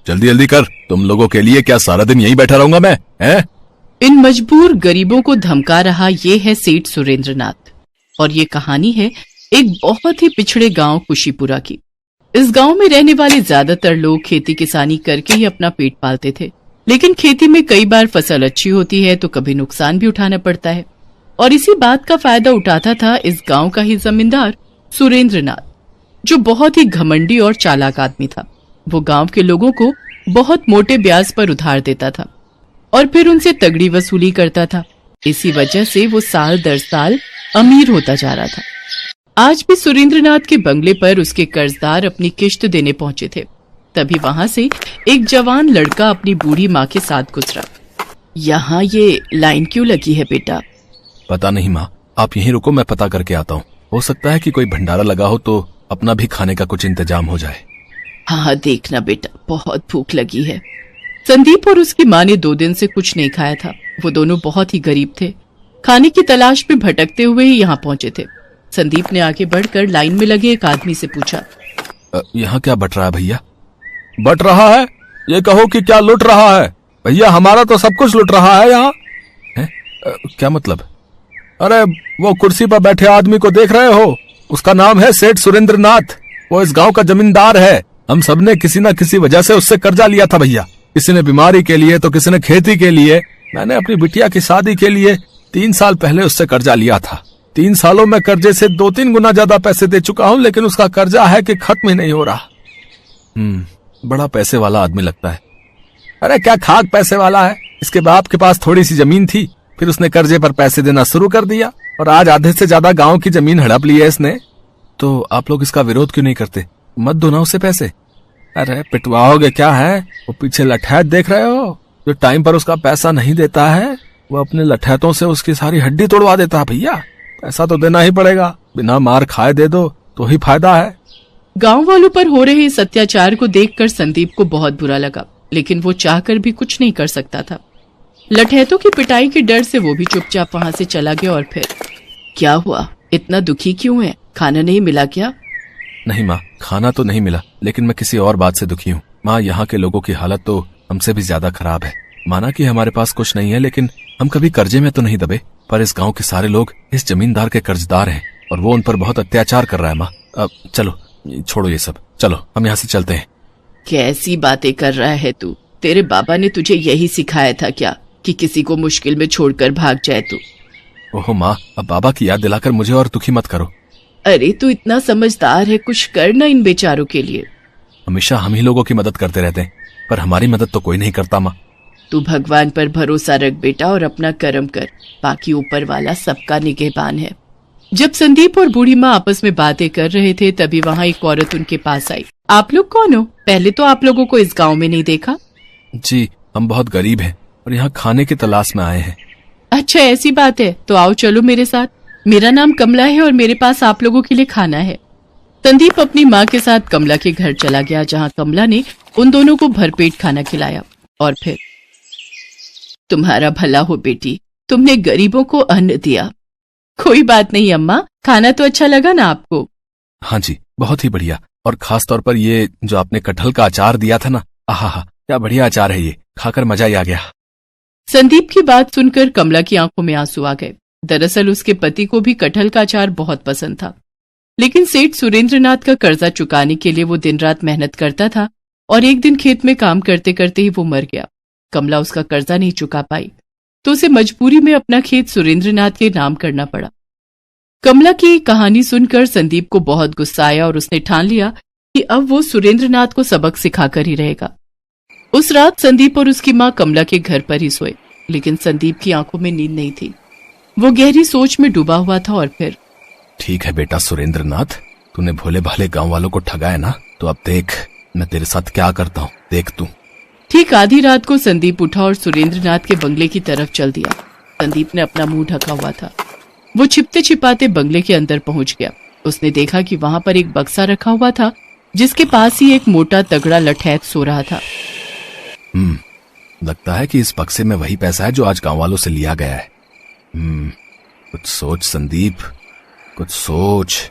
जल्दी जल्दी कर, तुम लोगों के लिए क्या सारा दिन यहीं बैठा रहूंगा मैं, हैं? इन मजबूर गरीबों को धमका रहा ये है सेठ सुरेंद्रनाथ। और ये कहानी है एक बहुत ही पिछड़े गांव कुशीपुरा की। इस गांव में रहने वाले ज्यादातर लोग खेती किसानी करके ही अपना पेट पालते थे, लेकिन खेती में कई बार फसल अच्छी होती है तो कभी नुकसान भी उठाना पड़ता है। और इसी बात का फायदा उठाता था इस गांव का ही जमींदार सुरेंद्रनाथ, जो बहुत ही घमंडी और चालाक आदमी था। वो गांव के लोगों को बहुत मोटे ब्याज पर उधार देता था और फिर उनसे तगड़ी वसूली करता था। इसी वजह से वो साल दर साल अमीर होता जा रहा था। आज भी सुरेंद्रनाथ के बंगले पर उसके कर्जदार अपनी किश्त देने पहुंचे थे। तभी वहां से एक जवान लड़का अपनी बूढ़ी माँ के साथ गुजरा। यहाँ ये लाइन क्यों लगी है बेटा? पता नहीं माँ, आप यहीं रुको, मैं पता करके आता हूँ। हो सकता है कि कोई भंडारा लगा हो तो अपना भी खाने का कुछ इंतजाम हो जाए। हाँ देखना बेटा, बहुत भूख लगी है। संदीप और उसकी माँ ने 2 दिन से कुछ नहीं खाया था। वो दोनों बहुत ही गरीब थे। खाने की तलाश में भटकते हुए ही यहाँ पहुंचे थे। संदीप ने आगे बढ़कर लाइन में लगे एक आदमी से पूछा, यहाँ क्या बट रहा है भैया? बट रहा है? ये कहो कि क्या लुट रहा है? भैया हमारा तो सब कुछ लुट रहा है यहाँ। क्या मतलब? अरे वो कुर्सी पर बैठे आदमी को देख रहे हो? उसका नाम है सेठ सुरेंद्रनाथ। वो इस गांव का जमींदार है। हम सबने किसी न किसी वजह से उससे कर्जा लिया था भैया। किसी ने बीमारी के लिए तो किसी ने खेती के लिए। मैंने अपनी बिटिया की शादी के लिए 3 साल पहले उससे कर्जा लिया था। 3 सालों में कर्जे से 2-3 गुना ज्यादा पैसे दे चुका हूँ, लेकिन उसका कर्जा है कि खत्म ही नहीं हो रहा। बड़ा पैसे वाला आदमी लगता है। अरे क्या खाक पैसे वाला है। इसके बाप के पास थोड़ी सी जमीन थी, फिर उसने कर्जे पर पैसे देना शुरू कर दिया और आज आधे से ज्यादा गांव की जमीन हड़प ली है इसने। तो आप लोग इसका विरोध क्यों नहीं करते? मत दो ना उसे पैसे। अरे पिटवाओगे क्या है? वो पीछे लठैत देख रहे हो? जो टाइम पर उसका पैसा नहीं देता है वो अपने लठैतों से उसकी सारी हड्डी तोड़वा देता है भैया। पैसा तो देना ही पड़ेगा, बिना मार खाए दे दो तो ही फायदा है। गांव वालों पर हो रहे इस अत्याचार को देखकर संदीप को बहुत बुरा लगा, लेकिन वो चाहकर भी कुछ नहीं कर सकता था। लठैतों की पिटाई के डर से वो भी चुपचाप वहां से चला गया। और फिर क्या हुआ? इतना दुखी क्यों है? खाना नहीं मिला क्या? नहीं माँ, खाना तो नहीं मिला, लेकिन मैं किसी और बात से दुखी हूँ। माँ, यहाँ के लोगों की हालत तो हमसे भी ज्यादा खराब है। माना कि हमारे पास कुछ नहीं है, लेकिन हम कभी कर्जे में तो नहीं दबे। पर इस गांव के सारे लोग इस जमींदार के कर्जदार हैं और वो उन पर बहुत अत्याचार कर रहा है। माँ अब चलो, छोड़ो ये सब, चलो हम यहाँ से चलते हैं। कैसी बातें कर रहा है तू? तेरे बाबा ने तुझे यही सिखाया था क्या कि किसी को मुश्किल में छोड़कर भाग जाए तू? ओहो माँ, अब बाबा की याद दिलाकर मुझे और दुखी मत करो। अरे तू इतना समझदार है, कुछ करना इन बेचारों के लिए। हमेशा हम ही लोगों की मदद करते रहते हैं, पर हमारी मदद तो कोई नहीं करता माँ। तू भगवान पर भरोसा रख बेटा और अपना कर्म कर, बाकी ऊपर वाला सबका निगहबान है। जब संदीप और बूढ़ी माँ आपस में बातें कर रहे थे तभी वहाँ एक औरत उनके पास आई। आप लोग कौन हो? पहले तो आप लोगों को इस गाँव में नहीं देखा। जी, हम बहुत गरीब हैं और यहाँ खाने की तलाश में आए हैं। अच्छा ऐसी बात है, तो आओ चलो मेरे साथ। मेरा नाम कमला है और मेरे पास आप लोगों के लिए खाना है। संदीप अपनी माँ के साथ कमला के घर चला गया, जहाँ कमला ने उन दोनों को भरपेट खाना खिलाया। और फिर, तुम्हारा भला हो बेटी, तुमने गरीबों को अन्न दिया। कोई बात नहीं अम्मा, खाना तो अच्छा लगा ना आपको? हाँ जी, बहुत ही बढ़िया। और खास तौर पर ये जो आपने कटहल का अचार दिया था ना, आहा, क्या बढ़िया अचार है ये, खाकर मजा ही आ गया। संदीप की बात सुनकर कमला की आंखों में आंसू आ गए। दरअसल उसके पति को भी कटहल का अचार बहुत पसंद था, लेकिन सेठ सुरेंद्रनाथ का कर्जा चुकाने के लिए वो दिन रात मेहनत करता था और एक दिन खेत में काम करते करते ही वो मर गया। कमला उसका कर्जा नहीं चुका पाई तो उसे मजबूरी में अपना खेत सुरेंद्रनाथ के नाम करना पड़ा। कमला की कहानी सुनकर संदीप को बहुत गुस्सा आया और उसने ठान लिया कि अब वो सुरेंद्रनाथ को सबक सिखाकर ही रहेगा। उस रात संदीप और उसकी माँ कमला के घर पर ही सोए, लेकिन संदीप की आंखों में नींद नहीं थी। वो गहरी सोच में डूबा हुआ था। और फिर, ठीक है बेटा सुरेंद्रनाथ, तूने भोले भाले गांव वालों को ठगाया ना, तो अब देख मैं तेरे साथ क्या करता हूँ, देख तू। ठीक आधी रात को संदीप उठा और सुरेंद्रनाथ के बंगले की तरफ चल दिया। संदीप ने अपना मुंह ढका हुआ था। वो छिपते छिपाते बंगले के अंदर पहुंच गया। उसने देखा कि वहां पर एक बक्सा रखा हुआ था, जिसके पास ही एक मोटा तगड़ा लठैत सो रहा था। लगता है कि इस बक्से में वही पैसा है जो आज गांव वालों से लिया गया है। कुछ सोच संदीप, कुछ सोच।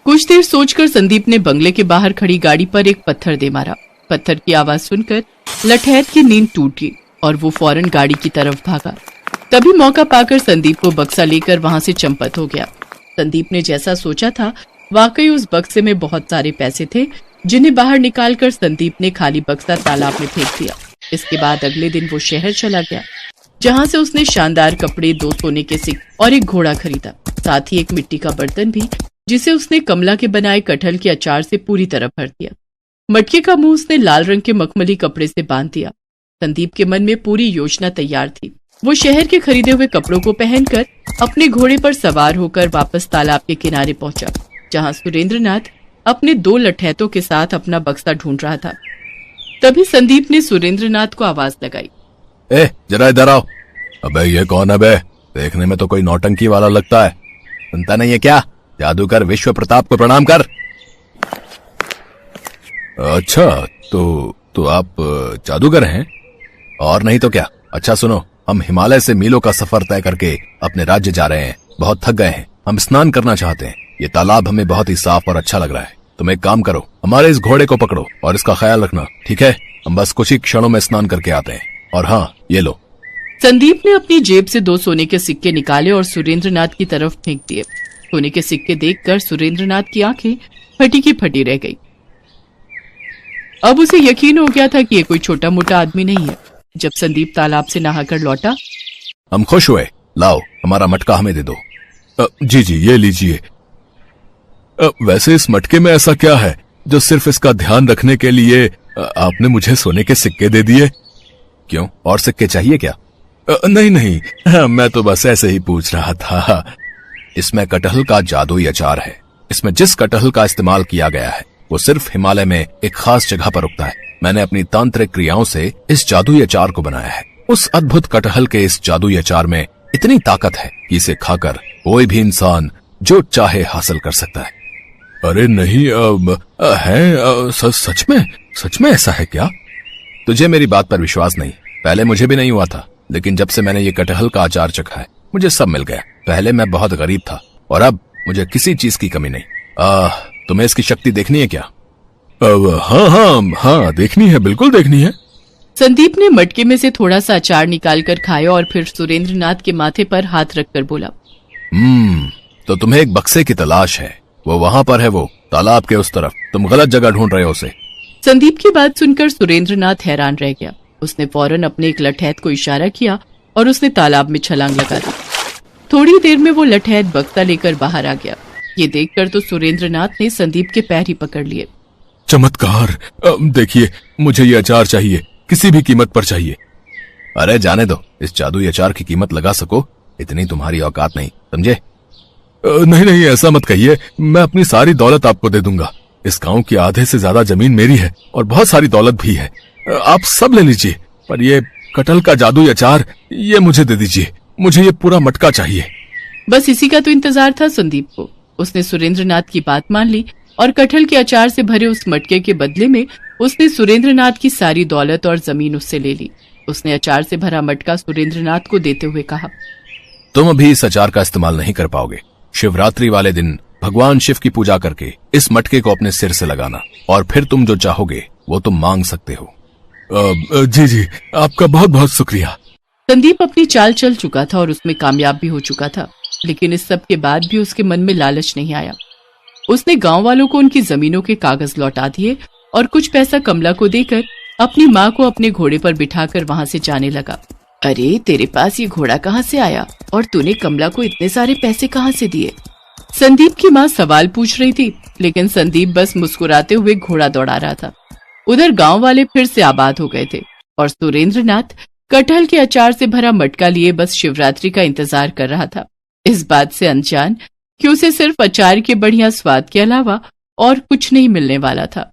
कुछ देर सोचकर संदीप ने बंगले के बाहर खड़ी गाड़ी पर एक पत्थर दे मारा। पत्थर की आवाज सुनकर लठैत की नींद टूट गई और वो फौरन गाड़ी की तरफ भागा। तभी मौका पाकर संदीप को बक्सा लेकर वहां से चंपत हो गया। संदीप ने जैसा सोचा था वाकई उस बक्से में बहुत सारे पैसे थे, जिन्हें बाहर निकालकर संदीप ने खाली बक्सा तालाब में फेंक दिया। इसके बाद अगले दिन वो शहर चला गया, जहां से उसने शानदार कपड़े, 2 सोने के सिक्के और एक घोड़ा खरीदा, साथ ही एक मिट्टी का बर्तन भी, जिसे उसने कमला के बनाए कटहल के अचार से पूरी तरह भर दिया। मटके का मुंह उसने लाल रंग के मखमली कपड़े से बांध दिया। संदीप के मन में पूरी योजना तैयार थी। वो शहर के खरीदे हुए कपड़ों को पहनकर अपने घोड़े पर सवार होकर वापस तालाब के किनारे पहुंचा, जहां सुरेंद्रनाथ अपने 2 लठैतों के साथ अपना बक्सा ढूंढ रहा था। तभी संदीप ने सुरेंद्रनाथ को आवाज लगाई, जरा इधर आओ। अबे ये कौन है बे? देखने में तो कोई नौटंकी वाला लगता है। सुनता नहीं है क्या? जादूगर विश्व प्रताप को प्रणाम कर। अच्छा, तो आप जादूगर हैं? और नहीं तो क्या। अच्छा सुनो, हम हिमालय से मीलों का सफर तय करके अपने राज्य जा रहे हैं। बहुत थक गए हैं, हम स्नान करना चाहते हैं। ये तालाब हमें बहुत ही साफ और अच्छा लग रहा है। तुम एक काम करो, हमारे इस घोड़े को पकड़ो और इसका ख्याल रखना, ठीक है? हम बस कुछ ही क्षणों में स्नान करके आते हैं। और हाँ, ये लो। संदीप ने अपनी जेब से 2 सोने के सिक्के निकाले और सुरेंद्रनाथ की तरफ फेंक दिए। सोने के सिक्के देखकर सुरेंद्रनाथ की आंखें फटी की फटी रह गई। अब उसे यकीन हो गया था कि ये कोई छोटा मोटा आदमी नहीं है। जब संदीप तालाब से नहाकर लौटा, हम खुश हुए। लाओ, हमारा मटका हमें दे दो। जी जी, ये लीजिए। वैसे इस मटके में ऐसा क्या है जो सिर्फ इसका ध्यान रखने के लिए आपने मुझे सोने के सिक्के दे दिए? क्यों, और सिक्के चाहिए क्या? नहीं नहीं, मैं तो बस ऐसे ही पूछ रहा था। इसमें कटहल का जादुई अचार है। इसमें जिस कटहल का इस्तेमाल किया गया है वो सिर्फ हिमालय में एक खास जगह पर उगता है। मैंने अपनी तांत्रिक क्रियाओं से इस जादुई अचार को बनाया है। उस अद्भुत कटहल के इस जादुई अचार में इतनी ताकत है कि इसे खाकर कोई भी इंसान जो चाहे हासिल कर सकता है। अरे नहीं, सच में ऐसा है क्या? तुझे मेरी बात पर विश्वास नहीं? पहले मुझे भी नहीं हुआ था, लेकिन जब से मैंने ये कटहल का अचार चखा है मुझे सब मिल गया। पहले मैं बहुत गरीब था और अब मुझे किसी चीज की कमी नहीं। तुम्हें इसकी शक्ति देखनी है क्या? हाँ, देखनी है, बिल्कुल देखनी है। संदीप ने मटके में से थोड़ा सा अचार निकालकर खाया और फिर सुरेंद्रनाथ के माथे पर हाथ रखकर बोला, तो तुम्हें एक बक्से की तलाश है। वो वहां पर है, वो तालाब के उस तरफ। तुम गलत जगह ढूंढ रहे हो उसे। संदीप की बात सुनकर सुरेंद्रनाथ हैरान रह गया। उसने फौरन अपने एक लठैत को इशारा किया और उसने तालाब में छलांग लगा दी। थोड़ी देर में वो लठैत बक्सा लेकर बाहर आ गया। ये देखकर तो सुरेंद्रनाथ ने संदीप के पैर ही पकड़ लिए। चमत्कार! देखिए, मुझे ये अचार चाहिए, किसी भी कीमत पर चाहिए। अरे जाने दो, इस जादुई अचार की कीमत लगा सको इतनी तुम्हारी औकात नहीं, समझे? नहीं, ऐसा मत कहिए। मैं अपनी सारी दौलत आपको दे दूंगा। इस गांव की आधे से ज्यादा जमीन मेरी है और बहुत सारी दौलत भी है। आप सब ले लीजिए, पर ये कटहल का जादुई अचार ये मुझे दे दीजिए। मुझे ये पूरा मटका चाहिए। बस इसी का तो इंतजार था संदीप को। उसने सुरेंद्रनाथ की बात मान ली और कटहल के अचार से भरे उस मटके के बदले में उसने सुरेंद्रनाथ की सारी दौलत और जमीन उससे ले ली। उसने अचार से भरा मटका सुरेंद्रनाथ को देते हुए कहा, तुम अभी इस अचार का इस्तेमाल नहीं कर पाओगे। शिवरात्रि वाले दिन भगवान शिव की पूजा करके इस मटके को अपने सिर से लगाना और फिर तुम जो चाहोगे वो तुम मांग सकते हो। जी, आपका बहुत बहुत शुक्रिया। संदीप अपनी चाल चल चुका था और उसमें कामयाब भी हो चुका था, लेकिन इस सब के बाद भी उसके मन में लालच नहीं आया। उसने गांव वालों को उनकी जमीनों के कागज लौटा दिए और कुछ पैसा कमला को देकर अपनी माँ को अपने घोड़े पर बिठाकर वहां से जाने लगा। अरे, तेरे पास ये घोड़ा कहाँ से आया और तूने कमला को इतने सारे पैसे कहाँ से दिए? संदीप की माँ सवाल पूछ रही थी, लेकिन संदीप बस मुस्कुराते हुए घोड़ा दौड़ा रहा था। उधर गांव वाले फिर से आबाद हो गए थे और सुरेंद्रनाथ कटहल के अचार से भरा मटका लिए बस शिवरात्रि का इंतजार कर रहा था, इस बात से अनजान कि उसे सिर्फ अचार के बढ़िया स्वाद के अलावा और कुछ नहीं मिलने वाला था।